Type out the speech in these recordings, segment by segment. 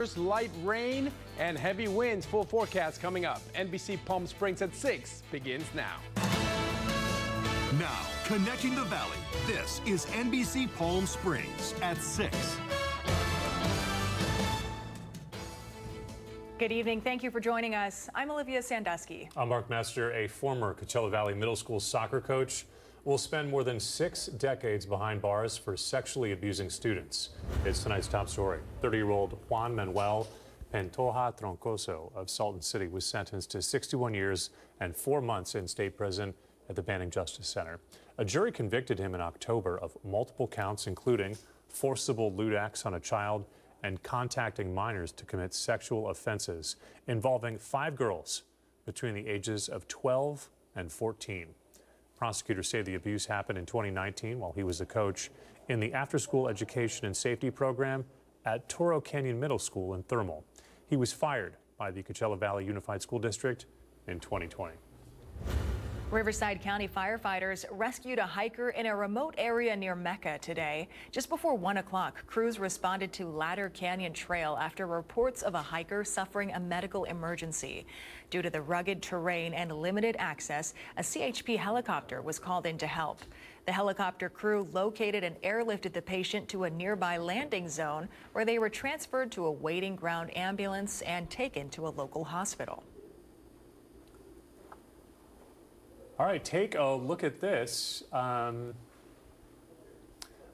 Light rain and heavy winds. Full forecast coming up. NBC Palm Springs at 6 begins now. Now, connecting the valley, this is NBC Palm Springs at 6. Good evening. Thank you for joining us. I'm Olivia Sandusky. I'm Mark Mester. A former Coachella Valley Middle School soccer coach will spend more than 6 decades behind bars for sexually abusing students. It's tonight's top story. 30-year-old Juan Manuel Pantoja Troncoso of Salton City was sentenced to 61 years and 4 months in state prison at the Banning Justice Center. A jury convicted him in October of multiple counts, including forcible lewd acts on a child and contacting minors to commit sexual offenses involving 5 girls between the ages of 12 and 14. Prosecutors say the abuse happened in 2019 while he was a coach in the after-school education and safety program at Toro Canyon Middle School in Thermal. He was fired by the Coachella Valley Unified School District in 2020. Riverside County firefighters rescued a hiker in a remote area near Mecca today. Just before 1 o'clock, crews responded to Ladder Canyon Trail after reports of a hiker suffering a medical emergency. Due to the rugged terrain and limited access, a CHP helicopter was called in to help. The helicopter crew located and airlifted the patient to a nearby landing zone where they were transferred to a waiting ground ambulance and taken to a local hospital. All right, take a look at this. I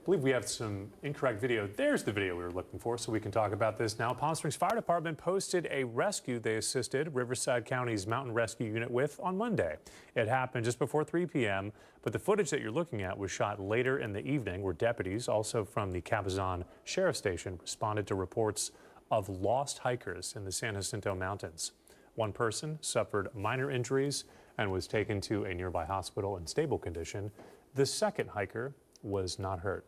believe we have some incorrect video. There's the video we were looking for, so we can talk about this now. Palm Springs Fire Department posted a rescue they assisted Riverside County's Mountain Rescue Unit with on Monday. It happened just before 3 p.m., but the footage that you're looking at was shot later in the evening, where deputies, also from the Cabazon Sheriff Station, responded to reports of lost hikers in the San Jacinto Mountains. One person suffered minor injuries and was taken to a nearby hospital in stable condition. The second hiker was not hurt.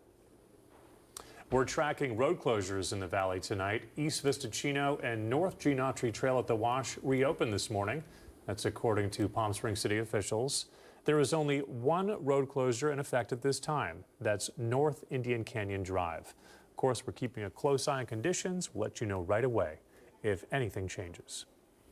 We're tracking road closures in the valley tonight. East Vista Chino and North Genotri Trail at the Wash reopened this morning. That's according to Palm Springs City officials. There is only one road closure in effect at this time. That's North Indian Canyon Drive. Of course, we're keeping a close eye on conditions. We'll let you know right away if anything changes.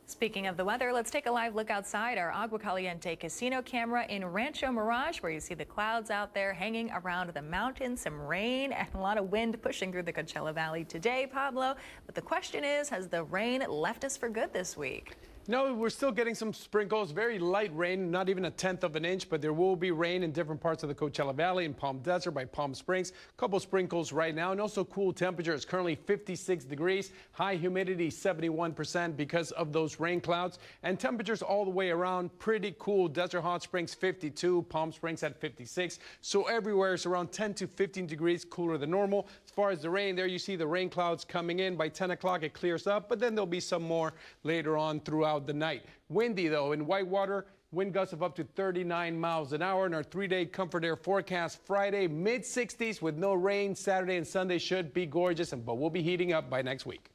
Speaking of the weather, let's take a live look outside our Agua Caliente casino camera in Rancho Mirage, where you see the clouds out there hanging around the mountains, some rain and a lot of wind pushing through the Coachella Valley today, Pablo. But the question is, has the rain left us for good this week? No, we're still getting some sprinkles, very light rain, not even a 1/10 of an inch, but there will be rain in different parts of the Coachella Valley and Palm Desert by Palm Springs. A couple sprinkles right now, and also cool temperatures. Currently 56 degrees, high humidity 71% because of those rain clouds, and temperatures all the way around pretty cool. Desert Hot Springs 52, Palm Springs at 56. So everywhere is around 10 to 15 degrees cooler than normal. As far as the rain, there you see the rain clouds coming in. By 10 o'clock it clears up, but then there'll be some more later on throughout the night. Windy though in Whitewater, wind gusts of up to 39 miles an hour. In our 3-day comfort air forecast, Friday mid 60s with no rain. Saturday and Sunday should be gorgeous, but we'll be heating up by next week.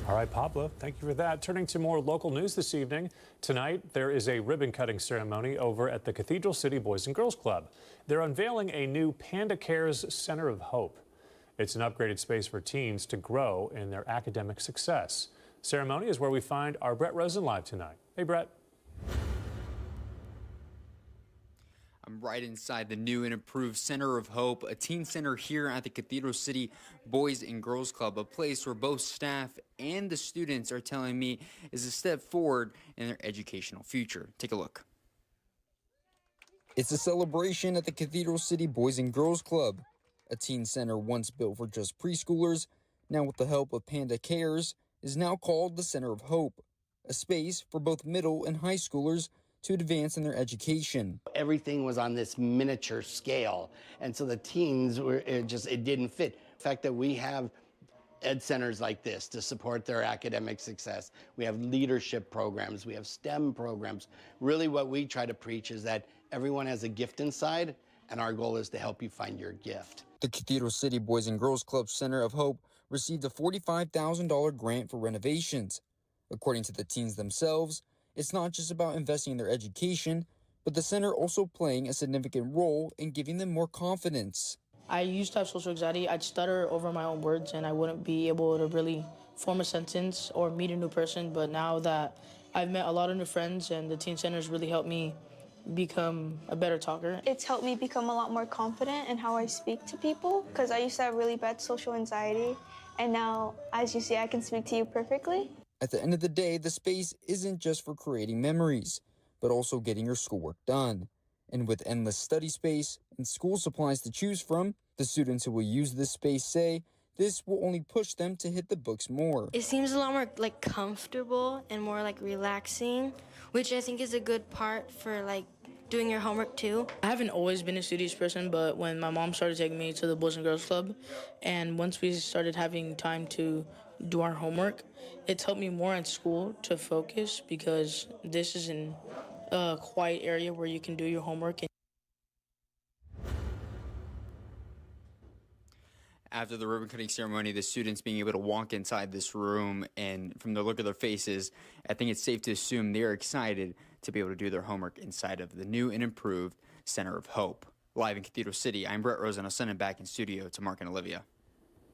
All right, Pablo, thank you for that. Turning to more local news this evening. Tonight, there is a ribbon cutting ceremony over at the Cathedral City Boys and Girls Club. They're unveiling a new Panda Cares Center of Hope. It's an upgraded space for teens to grow in their academic success. Ceremony is where we find our Brett Rosen live tonight. Hey, Brett. I'm right inside the new and improved Center of Hope, a teen center here at the Cathedral City Boys and Girls Club, a place where both staff and the students are telling me is a step forward in their educational future. Take a look. It's a celebration at the Cathedral City Boys and Girls Club, a teen center once built for just preschoolers, now with the help of Panda Cares, is now called the Center of Hope, a space for both middle and high schoolers to advance in their education. Everything was on this miniature scale, and so the teens were, it didn't fit. The fact that we have ed centers like this to support their academic success, we have leadership programs, we have STEM programs. Really what we try to preach is that everyone has a gift inside, and our goal is to help you find your gift. The Cathedral City Boys and Girls Club Center of Hope received a $45,000 grant for renovations. According to the teens themselves, it's not just about investing in their education, but the center also playing a significant role in giving them more confidence. I used to have social anxiety. I'd stutter over my own words, and I wouldn't be able to really form a sentence or meet a new person. But now that I've met a lot of new friends and the teen centers really helped me become a better talker. It's helped me become a lot more confident in how I speak to people because I used to have really bad social anxiety. And now, as you see, I can speak to you perfectly. At the end of the day, the space isn't just for creating memories, but also getting your schoolwork done. And with endless study space and school supplies to choose from, the students who will use this space say this will only push them to hit the books more. It seems a lot more like comfortable and more like relaxing, which I think is a good part for like doing your homework too. I haven't always been a studious person, but when my mom started taking me to the Boys and Girls Club, and once we started having time to do our homework, it's helped me more in school to focus because this is a quiet area where you can do your homework. After the ribbon cutting ceremony, the students being able to walk inside this room, and from the look of their faces, I think it's safe to assume they're excited to be able to do their homework inside of the new and improved Center of Hope. Live in Cathedral City, I'm Brett Rose, and I'll send it back in studio to Mark and Olivia.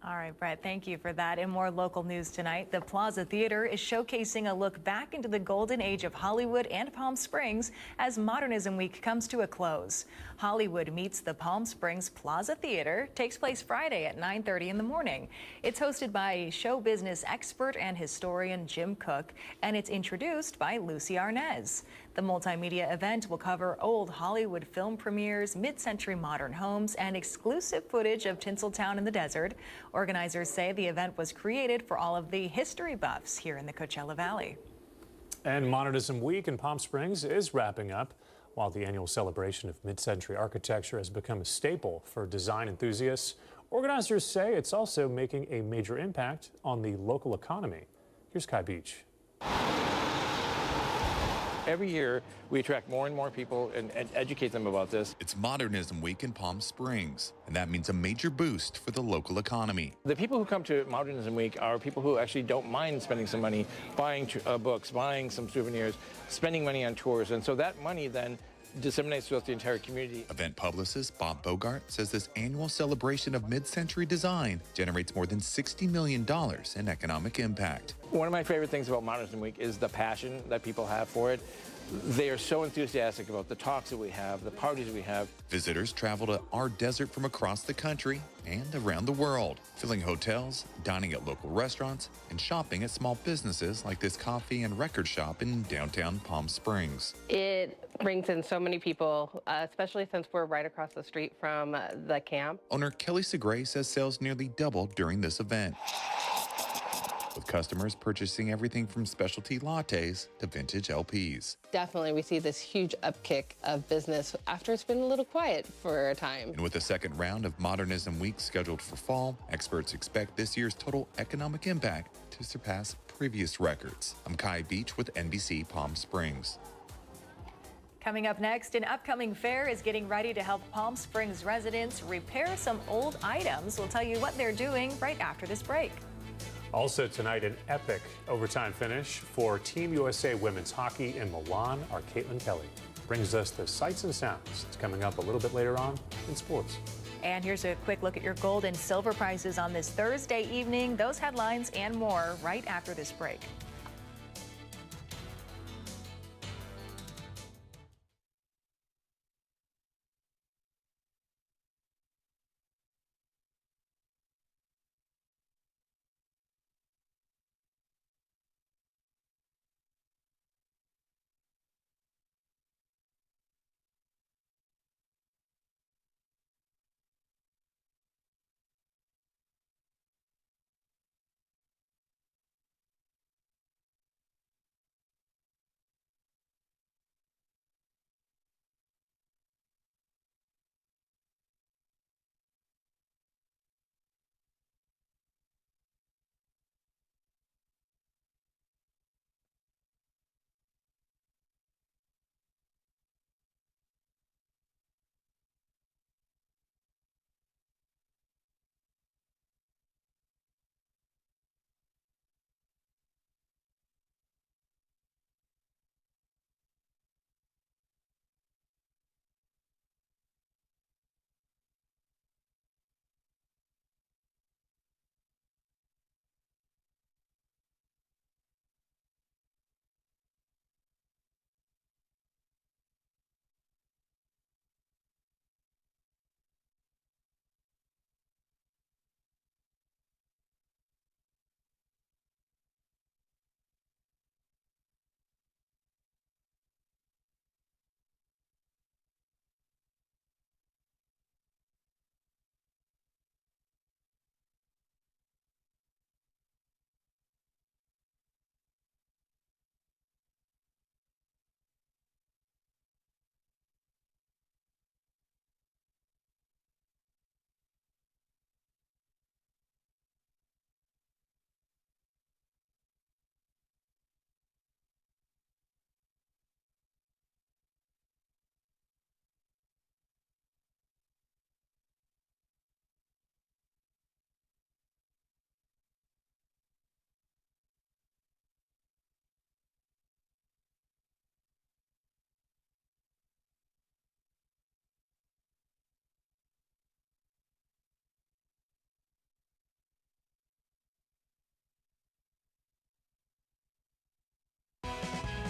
All right, Brett, thank you for that. In more local news tonight, the Plaza Theater is showcasing a look back into the golden age of Hollywood and Palm Springs as Modernism Week comes to a close. Hollywood Meets the Palm Springs Plaza Theater takes place Friday at 9:30 in the morning. It's hosted by show business expert and historian Jim Cook, and it's introduced by Lucy Arnaz. The multimedia event will cover old Hollywood film premieres, mid-century modern homes, and exclusive footage of Tinseltown in the desert. Organizers say the event was created for all of the history buffs here in the Coachella Valley. And Modernism Week in Palm Springs is wrapping up. While the annual celebration of mid-century architecture has become a staple for design enthusiasts, organizers say it's also making a major impact on the local economy. Here's Kai Beach. Every year, we attract more and more people and educate them about this. It's Modernism Week in Palm Springs, and that means a major boost for the local economy. The people who come to Modernism Week are people who actually don't mind spending some money, buying books, buying some souvenirs, spending money on tours, and so that money then disseminates throughout the entire community. Event publicist Bob Bogart says this annual celebration of mid-century design generates more than $60 million in economic impact. One of my favorite things about Modernism Week is the passion that people have for it. They are so enthusiastic about the talks that we have, the parties we have. Visitors travel to our desert from across the country and around the world, filling hotels, dining at local restaurants, and shopping at small businesses like this coffee and record shop in downtown Palm Springs. It brings in so many people, especially since we're right across the street from the camp. Owner Kelly Segray says sales nearly doubled during this event, with customers purchasing everything from specialty lattes to vintage LPs. Definitely, we see this huge upkick of business after it's been a little quiet for a time. And with the second round of Modernism Week scheduled for fall, experts expect this year's total economic impact to surpass previous records. I'm Kai Beach with NBC Palm Springs. Coming up next, an upcoming fair is getting ready to help Palm Springs residents repair some old items. We'll tell you what they're doing right after this break. Also tonight, an epic overtime finish for Team USA Women's Hockey in Milan. Our Caitlin Kelly brings us the sights and sounds. It's coming up a little bit later on in sports. And here's a quick look at your gold and silver prices on this Thursday evening. Those headlines and more right after this break.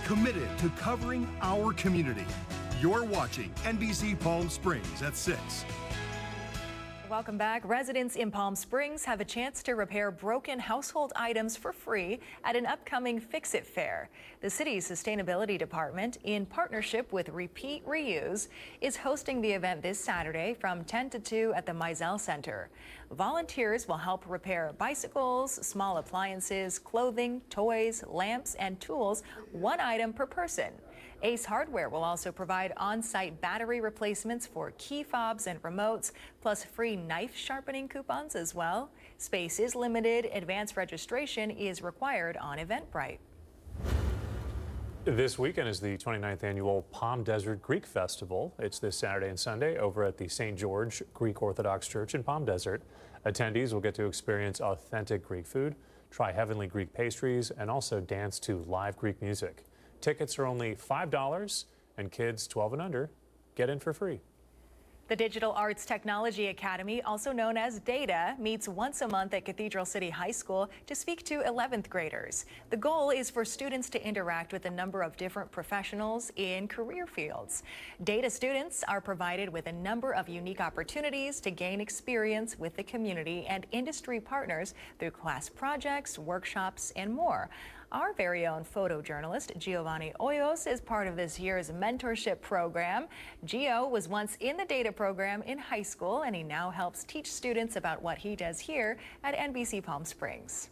committed to covering our community. You're watching NBC Palm Springs at 6. Welcome back. Residents in Palm Springs have a chance to repair broken household items for free at an upcoming Fix-It Fair. The city's sustainability department, in partnership with Repeat Reuse, is hosting the event this Saturday from 10 to 2 at the Mizell Center. Volunteers will help repair bicycles, small appliances, clothing, toys, lamps, and tools, one item per person. Ace Hardware will also provide on-site battery replacements for key fobs and remotes, plus free knife sharpening coupons as well. Space is limited. Advance registration is required on Eventbrite. This weekend is the 29th annual Palm Desert Greek Festival. It's this Saturday and Sunday over at the St. George Greek Orthodox Church in Palm Desert. Attendees will get to experience authentic Greek food, try heavenly Greek pastries, and also dance to live Greek music. Tickets are only $5, and kids 12 and under get in for free. The Digital Arts Technology Academy, also known as DATA, meets once a month at Cathedral City High School to speak to 11th graders. The goal is for students to interact with a number of different professionals in career fields. DATA students are provided with a number of unique opportunities to gain experience with the community and industry partners through class projects, workshops, and more. Our very own photojournalist Giovanni Hoyos is part of this year's mentorship program. Gio was once in the DATA program in high school, and he now helps teach students about what he does here at NBC Palm Springs.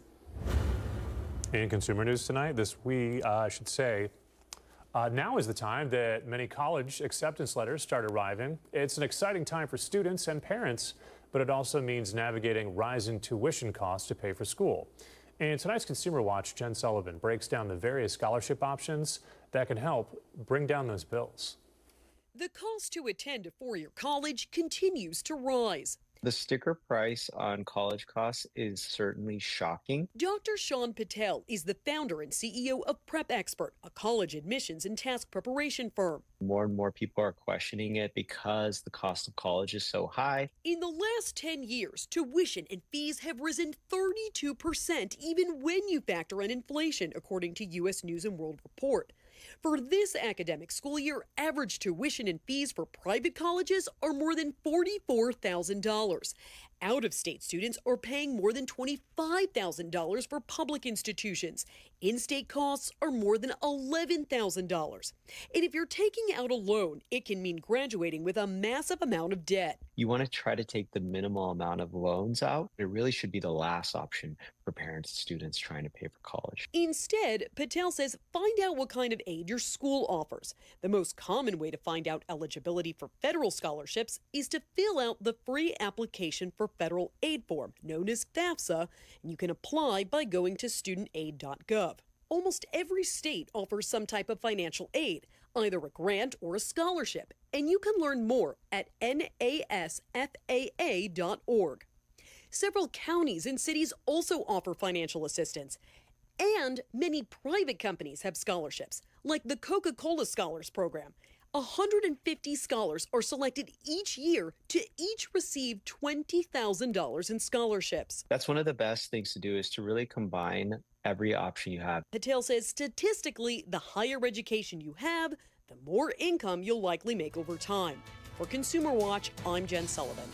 In consumer news tonight, now is the time that many college acceptance letters start arriving. It's an exciting time for students and parents, but it also means navigating rising tuition costs to pay for school. In tonight's Consumer Watch, Jen Sullivan breaks down the various scholarship options that can help bring down those bills. The cost to attend a four-year college continues to rise. The sticker price on college costs is certainly shocking. Dr. Sean Patel is the founder and CEO of Prep Expert, a college admissions and task preparation firm. More and more people are questioning it because the cost of college is so high. In the last 10 years, tuition and fees have risen 32%, even when you factor in inflation, according to U.S. News and World Report. For this academic school year, average tuition and fees for private colleges are more than $44,000. Out-of-state students are paying more than $25,000 for public institutions. In-state costs are more than $11,000. And if you're taking out a loan, it can mean graduating with a massive amount of debt. You want to try to take the minimal amount of loans out. It really should be the last option for parents and students trying to pay for college. Instead, Patel says find out what kind of aid your school offers. The most common way to find out eligibility for federal scholarships is to fill out the free application for federal aid form, known as FAFSA, and you can apply by going to studentaid.gov. Almost every state offers some type of financial aid, either a grant or a scholarship, and you can learn more at nasfaa.org. Several counties and cities also offer financial assistance, and many private companies have scholarships, like the Coca-Cola Scholars Program. 150 scholars are selected each year to each receive $20,000 in scholarships. That's one of the best things to do, is to really combine every option you have. Patel says statistically, the higher education you have, the more income you'll likely make over time. For Consumer Watch, I'm Jen Sullivan.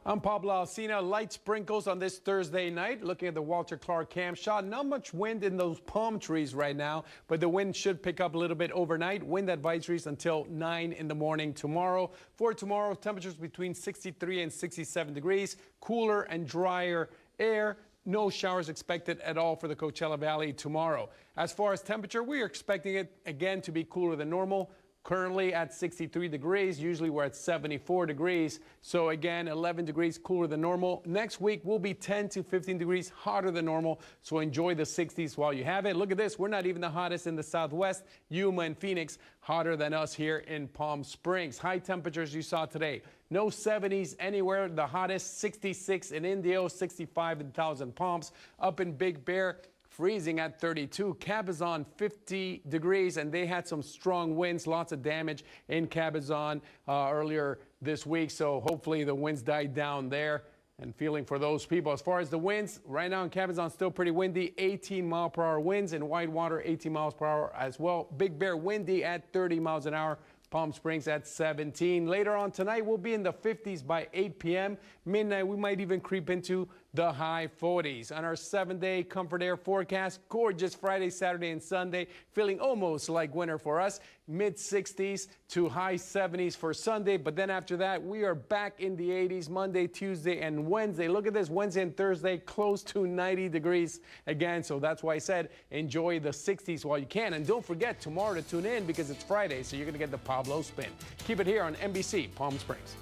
I'm Pablo Alcina. Light sprinkles on this Thursday night. Looking at the Walter Clark cam shot, not much wind in those palm trees right now, but the wind should pick up a little bit overnight. Wind advisories until 9 in the morning tomorrow. For tomorrow, temperatures between 63 and 67 degrees, cooler and drier air. No showers expected at all for the Coachella Valley tomorrow. As far as temperature, we are expecting it again to be cooler than normal. Currently at 63 degrees. Usually we're at 74 degrees. So again, 11 degrees cooler than normal. Next week will be 10 to 15 degrees hotter than normal. So enjoy the 60s while you have it. Look at this. We're not even the hottest in the Southwest. Yuma and Phoenix hotter than us here in Palm Springs. High temperatures you saw today. No 70s anywhere. The hottest 66 in Indio, 65 in Thousand Palms. Up in Big Bear, freezing at 32. Cabazon 50 degrees, and they had some strong winds, lots of damage in Cabazon earlier this week. So hopefully the winds died down there, and feeling for those people. As far as the winds, right now in Cabazon, still pretty windy. 18-mile-per-hour winds. In Whitewater, 18 miles per hour as well. Big Bear windy at 30 miles an hour. Palm Springs at 17. Later on tonight, we'll be in the 50s by 8 p.m. Midnight, we might even creep into the high 40s. On our 7-day comfort air forecast, gorgeous Friday, Saturday, and Sunday. Feeling almost like winter for us. Mid-60s to high 70s for Sunday. But then after that, we are back in the 80s Monday, Tuesday, and Wednesday. Look at this, Wednesday and Thursday, close to 90 degrees again. So that's why I said enjoy the 60s while you can. And don't forget tomorrow to tune in because it's Friday, so you're going to get the Pablo Spin. Keep it here on NBC Palm Springs.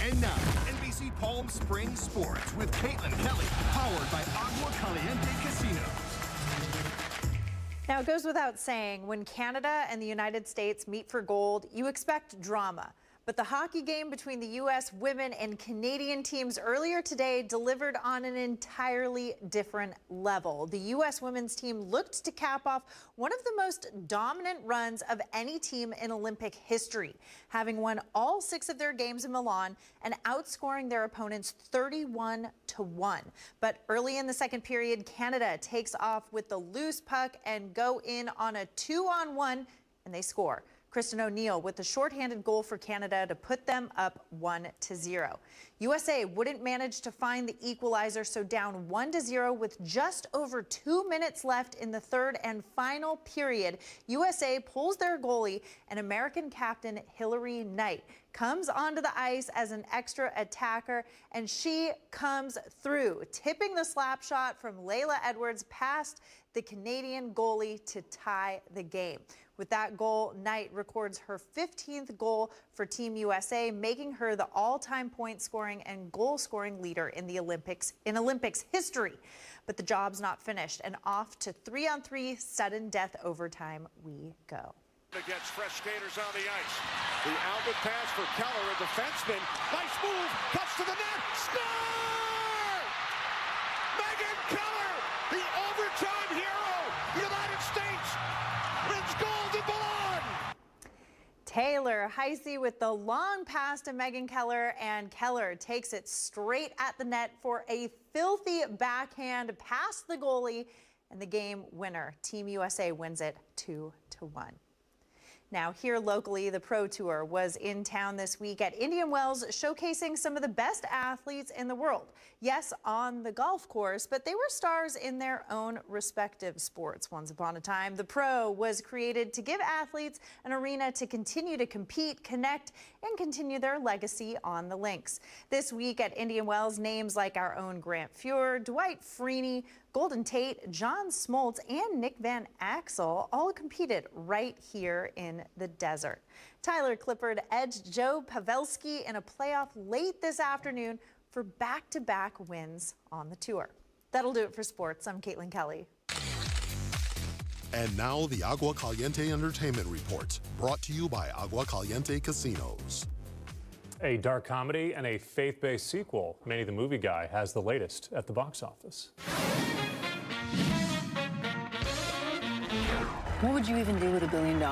And now, NBC Palm Springs Sports with Caitlin Kelly, powered by Agua Caliente Casino. Now, it goes without saying, when Canada and the United States meet for gold, you expect drama. But the hockey game between the U.S. women and Canadian teams earlier today delivered on an entirely different level. The U.S. women's team looked to cap off one of the most dominant runs of any team in Olympic history, having won all 6 of their games in Milan and outscoring their opponents 31-1. But early in the second period, Canada takes off with the loose puck and go in on a 2-on-1, and they score. Kristen O'Neill with the shorthanded goal for Canada to put them up 1-0. USA wouldn't manage to find the equalizer, so down 1-0 with just over 2 minutes left in the third and final period. USA pulls their goalie, and American captain Hillary Knight comes onto the ice as an extra attacker, and she comes through, tipping the slap shot from Layla Edwards past the Canadian goalie to tie the game. With that goal, Knight records her 15th goal for Team USA, making her the all-time point scoring and goal scoring leader in the Olympics history. But the job's not finished, and off to 3-on-3 sudden death overtime we go. Against fresh skaters on the ice. The outlet pass for Keller, a defenseman. Nice move, cuts to the net, score! Megan Keller, the overtime hero, United States, wins gold in Milan. Taylor Heisey with the long pass to Megan Keller, and Keller takes it straight at the net for a filthy backhand past the goalie, and the game winner. Team USA wins it 2-1. Now, here locally, the Pro Tour was in town this week at Indian Wells, showcasing some of the best athletes in the world. Yes, on the golf course, but they were stars in their own respective sports. Once upon a time, the Pro was created to give athletes an arena to continue to compete, connect, and continue their legacy on the links. This week at Indian Wells, names like our own Grant Fuhr, Dwight Freeney, Golden Tate, John Smoltz, and Nick Van Axel all competed right here in the desert. Tyler Clippard edged Joe Pavelski in a playoff late this afternoon for back-to-back wins on the tour. That'll do it for sports. I'm Caitlin Kelly. And now the Agua Caliente Entertainment Report, brought to you by Agua Caliente Casinos. A dark comedy and a faith-based sequel. Manny the Movie Guy has the latest at the box office. What would you even do with $1 billion?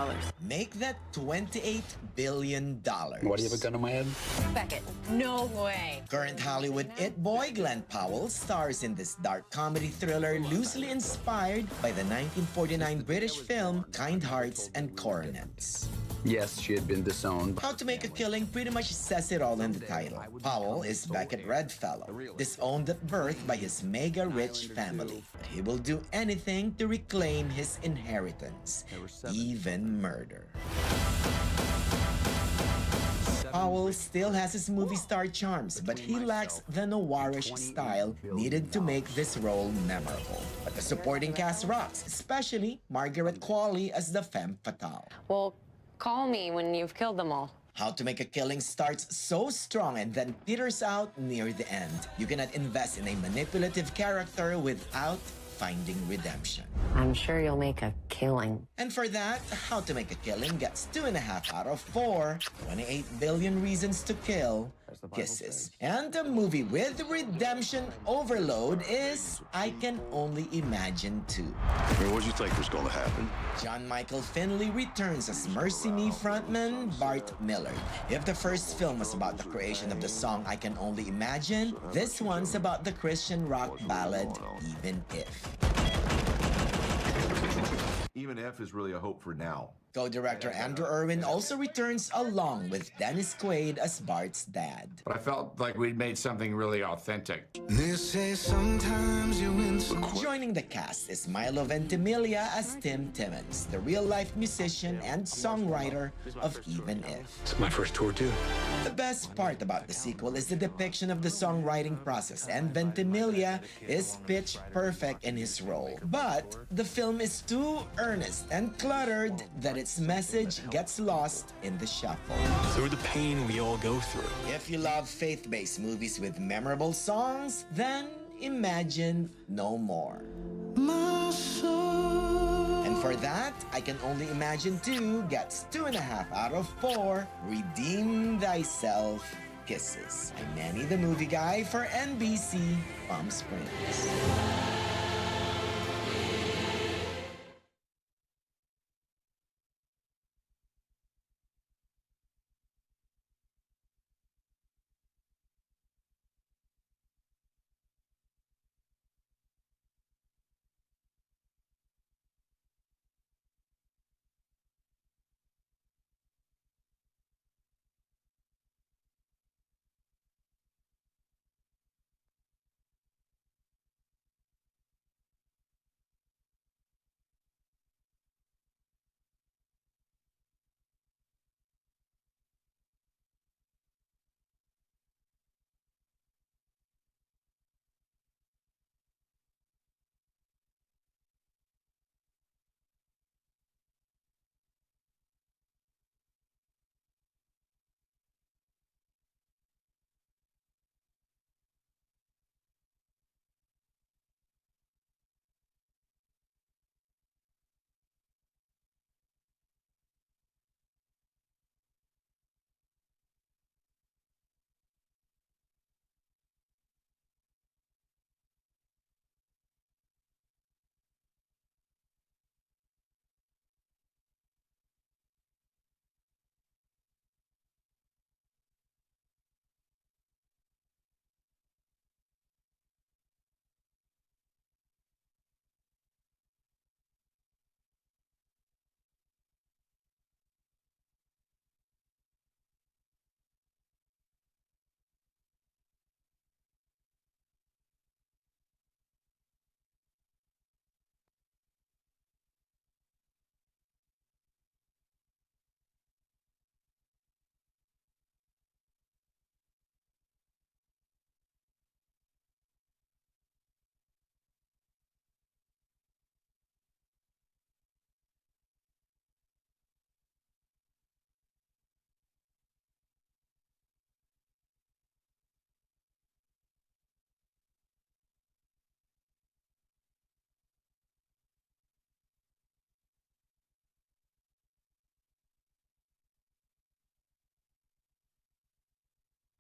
Make that $28 billion. Why do you have a gun on my head? Beckett, no way. Current Hollywood it boy Glenn Powell stars in this dark comedy thriller loosely inspired by the 1949 British film Kind Hearts and Coronets. Yes, she had been disowned. How to Make a Killing pretty much says it all in the title. Powell is Beckett Redfellow, disowned at birth by his mega-rich family. But he will do anything to reclaim his inheritance, even murder. Powell still has his movie star charms, but he lacks the noirish style needed to make this role memorable. But the supporting cast rocks, especially Margaret Qualley as the femme fatale. Well, call me when you've killed them all. How to Make a Killing starts so strong and then peters out near the end. You cannot invest in a manipulative character without finding redemption. I'm sure you'll make a killing. And for that, How to Make a Killing gets 2.5 out of 4. 28 billion reasons to kill. Kisses. And the movie with redemption overload is I Can Only Imagine 2. What did you think was going to happen? John Michael Finley returns as Mercy Me frontman Bart Millard. If the first film was about the creation of the song I Can Only Imagine, this one's about the Christian rock ballad Even If. Even If is really a hope for now. Co-director Andrew Irwin also returns along with Dennis Quaid as Bart's dad. But I felt like we'd made something really authentic. They say sometimes you win some. Joining the cast is Milo Ventimiglia as Tim Timmons, the real-life musician and songwriter of Even If. It's my first tour, too. The best part about the sequel is the depiction of the songwriting process, and Ventimiglia is pitch perfect in his role. But the film is too earnest and cluttered that its message gets lost in the shuffle. Through the pain we all go through. If you love faith-based movies with memorable songs, then imagine no more. And for that, I Can Only Imagine 2 gets 2.5 out of 4. Redeem thyself. Kisses. I'm Manny the Movie Guy for NBC Palm Springs.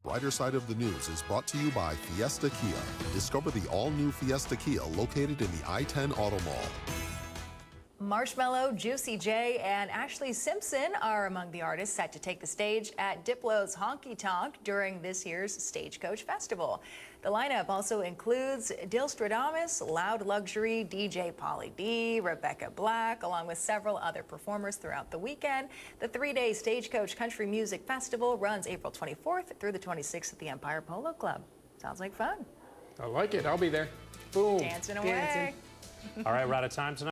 Brighter Side of the News is brought to you by Fiesta Kia. Discover the all-new Fiesta Kia located in the I-10 Auto Mall. Marshmello, Juicy J, and Ashley Simpson are among the artists set to take the stage at Diplo's Honky Tonk during this year's Stagecoach Festival. The lineup also includes Dil Stradamus, Loud Luxury, DJ Pauly D, Rebecca Black, along with several other performers throughout the weekend. The three-day Stagecoach Country Music Festival runs April 24th through the 26th at the Empire Polo Club. Sounds like fun. I like it. I'll be there. Boom. Dancing away. All right, we're out of time tonight.